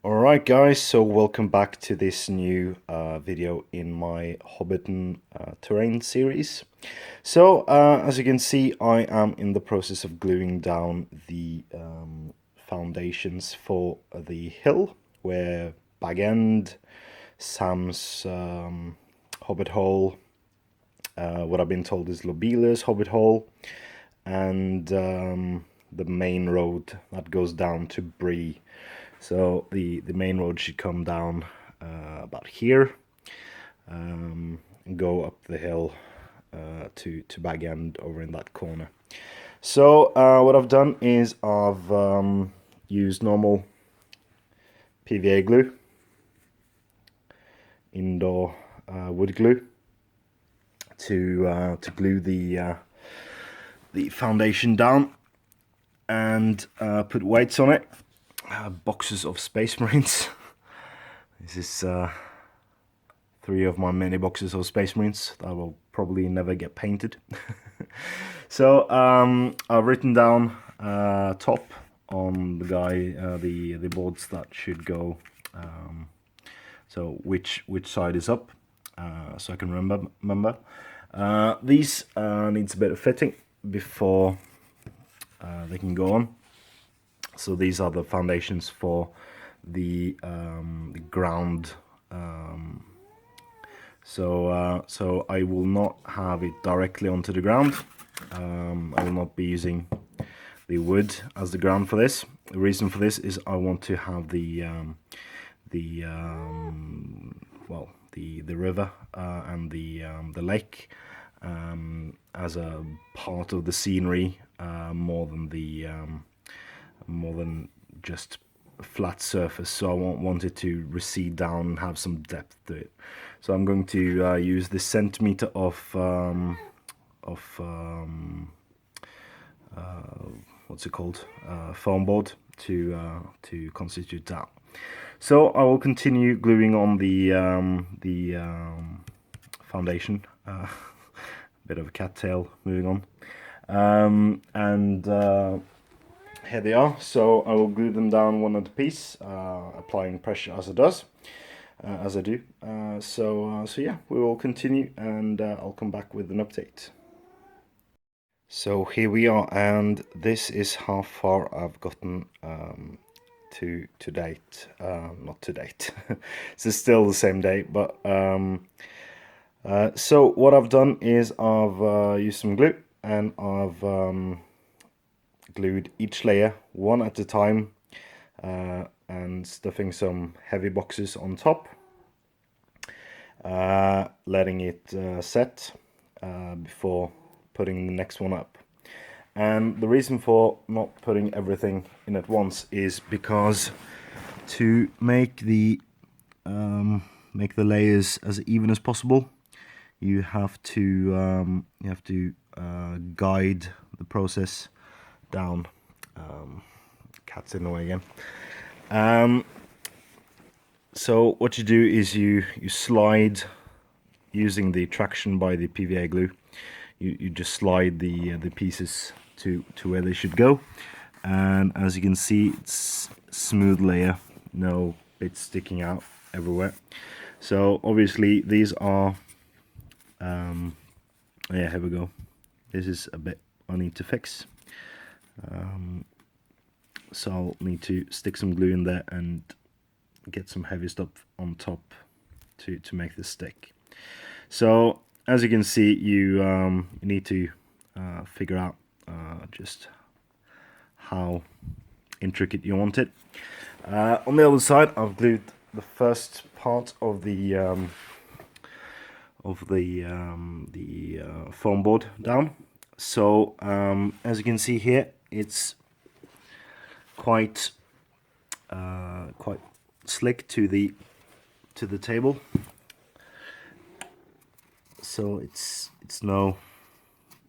Alright guys, so welcome back to this new video in my Hobbiton terrain series. So as you can see, I am in the process of gluing down the foundations for the hill where Bag End, Sam's Hobbit Hole, what I've been told is Lobella's Hobbit Hole, and the main road that goes down to Bree. So the main road should come down about here, and go up the hill to Bag End over in that corner. So what I've done is I've used normal PVA glue, indoor wood glue, to glue the foundation down, and put weights on it. Boxes of Space Marines. This is 3 of my many boxes of Space Marines that will probably never get painted. So I've written down top on the guy the boards that should go. So which side is up, so I can remember. These needs a bit of fitting before they can go on. So these are the foundations for the ground. So I will not have it directly onto the ground. I will not be using the wood as the ground for this. The reason for this is I want to have the river and the lake as a part of the scenery, more than just a flat surface. So I want it to recede down and have some depth to it. So I'm going to use this centimeter of what's it called, foam board to constitute that. So I will continue gluing on the foundation. Bit of a cattail moving on, and here they are. So I will glue them down one at a piece, applying pressure as I do. So yeah, we will continue, and I'll come back with an update. So here we are, and this is how far I've gotten to date. Not to date. It's still the same day, but so what I've done is I've used some glue, and I've glued each layer one at a time, and stuffing some heavy boxes on top, letting it set before putting the next one up. And the reason for not putting everything in at once is because to make the layers as even as possible, you have to guide the process down. Cat's in the way again. So what you do is you slide, using the traction by the PVA glue. You just slide the pieces to where they should go, and as you can see, it's smooth layer, no bits sticking out everywhere. So obviously these are yeah, here we go. This is a bit I need to fix. So I'll need to stick some glue in there and get some heavy stuff on top to make this stick. So as you can see, you need to figure out just how intricate you want it. On the other side, I've glued the first part of the foam board down. So as you can see here, it's quite slick to the table. So it's no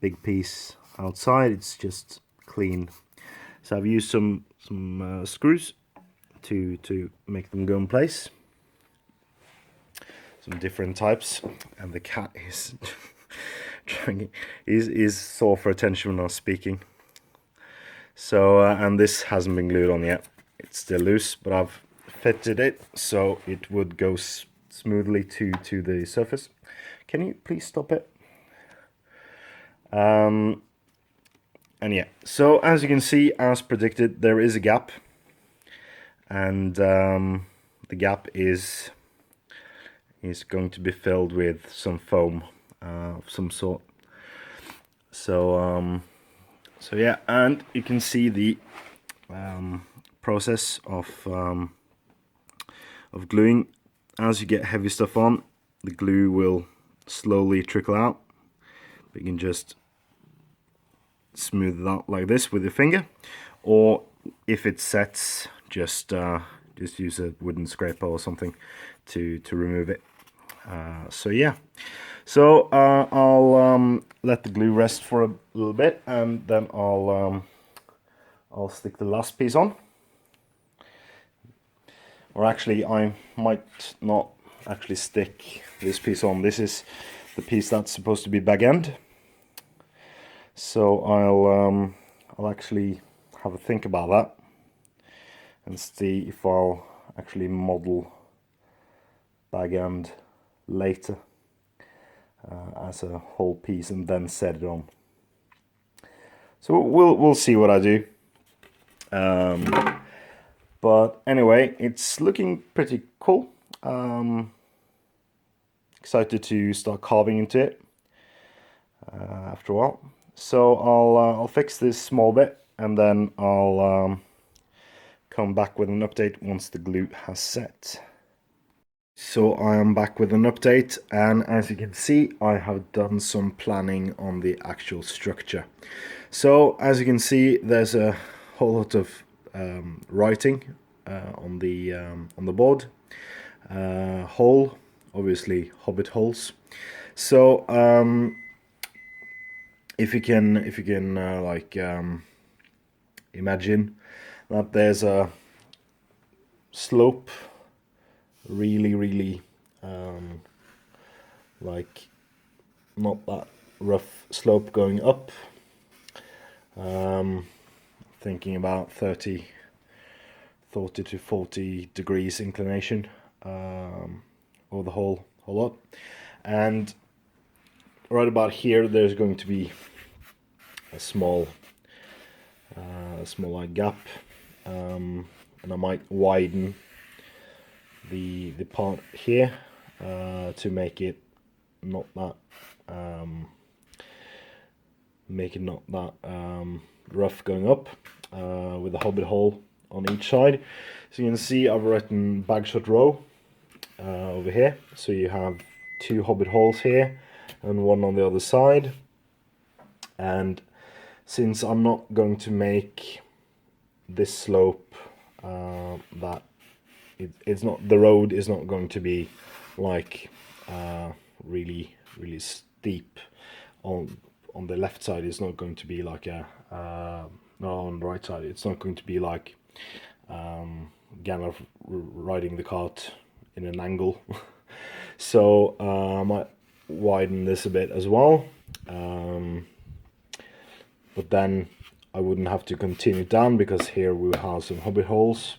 big piece outside, it's just clean. So I've used some screws to make them go in place, some different types, and the cat is is sore for attention when I'm speaking. So and this hasn't been glued on yet, it's still loose, but I've fitted it so it would go smoothly to the surface. Can you please stop it? And yeah, so as you can see, as predicted, there is a gap, and the gap is going to be filled with some foam of some sort. So so yeah, and you can see the process of gluing. As you get heavy stuff on, the glue will slowly trickle out. But you can just smooth it out like this with your finger, or if it sets, just use a wooden scraper or something to remove it. So yeah, so I'll let the glue rest for a little bit, and then I'll stick the last piece on. Or actually, I might not actually stick this piece on. This is the piece that's supposed to be back end. So I'll actually have a think about that and see if I'll actually model back end later as a whole piece and then set it on. So we'll see what I do. But anyway, it's looking pretty cool. Excited to start carving into it after a while. So I'll fix this small bit, and then I'll come back with an update once the glue has set. So I am back with an update, and as you can see, I have done some planning on the actual structure. So as you can see, there's a whole lot of writing on the board. Hole, obviously hobbit holes. So if you can like imagine that there's a slope, really like not that rough slope going up, thinking about 30 to 40 degrees inclination over the whole lot, and right about here there's going to be a small like gap, and I might widen the part here to make it not that rough going up, with a hobbit hole on each side. So you can see I've written bagshot row over here, so you have 2 hobbit holes here and 1 on the other side. And since I'm not going to make this slope that it's not, the road is not going to be like really steep on the left side. It's not going to be like a no, on the right side it's not going to be like Gandalf riding the cart in an angle. So I might widen this a bit as well, but then I wouldn't have to continue down, because here we have some hobbit holes,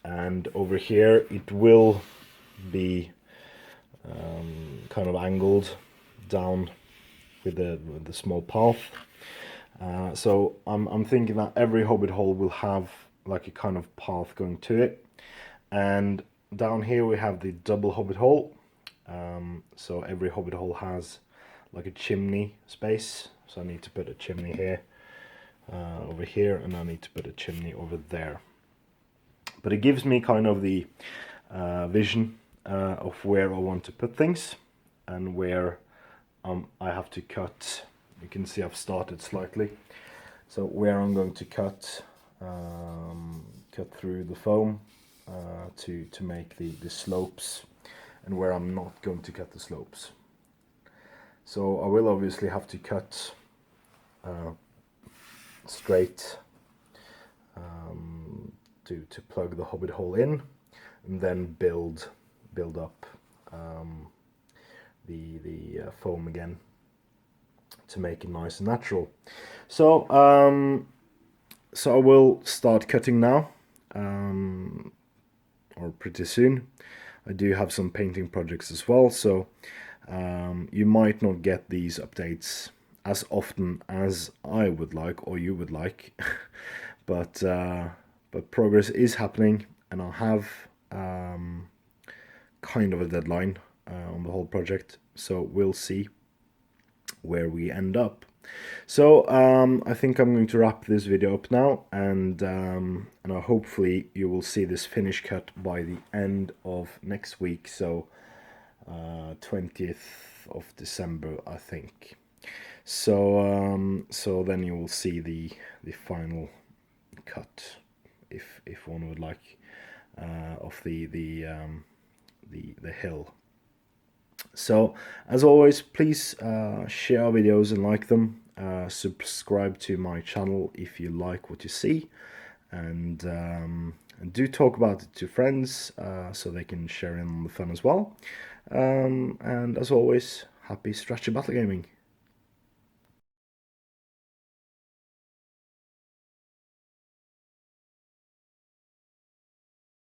and over here it will be kind of angled down with the small path. So I'm thinking that every hobbit hole will have like a kind of path going to it, and down here we have the double hobbit hole. So every hobbit hole has like a chimney space, so I need to put a chimney here, over here, and I need to put a chimney over there. But it gives me kind of the vision of where I want to put things, and where I have to cut. You can see I've started slightly, so where I'm going to cut through the foam to make the slopes, and where I'm not going to cut the slopes. So I will obviously have to cut straight to plug the hobbit hole in, and then build up the foam again to make it nice and natural. So So I will start cutting now, or pretty soon. I do have some painting projects as well, so you might not get these updates as often as I would like or you would like, but progress is happening, and I have kind of a deadline on the whole project, so we'll see where we end up. So I think I'm going to wrap this video up now, and hopefully you will see this finished cut by the end of next week, so 20th of December, I think. So so then you will see the final cut, if one would like, of the hill. So, as always, please share our videos and like them. Subscribe to my channel if you like what you see, and do talk about it to friends so they can share in on the fun as well. And as always, happy strategy battle gaming.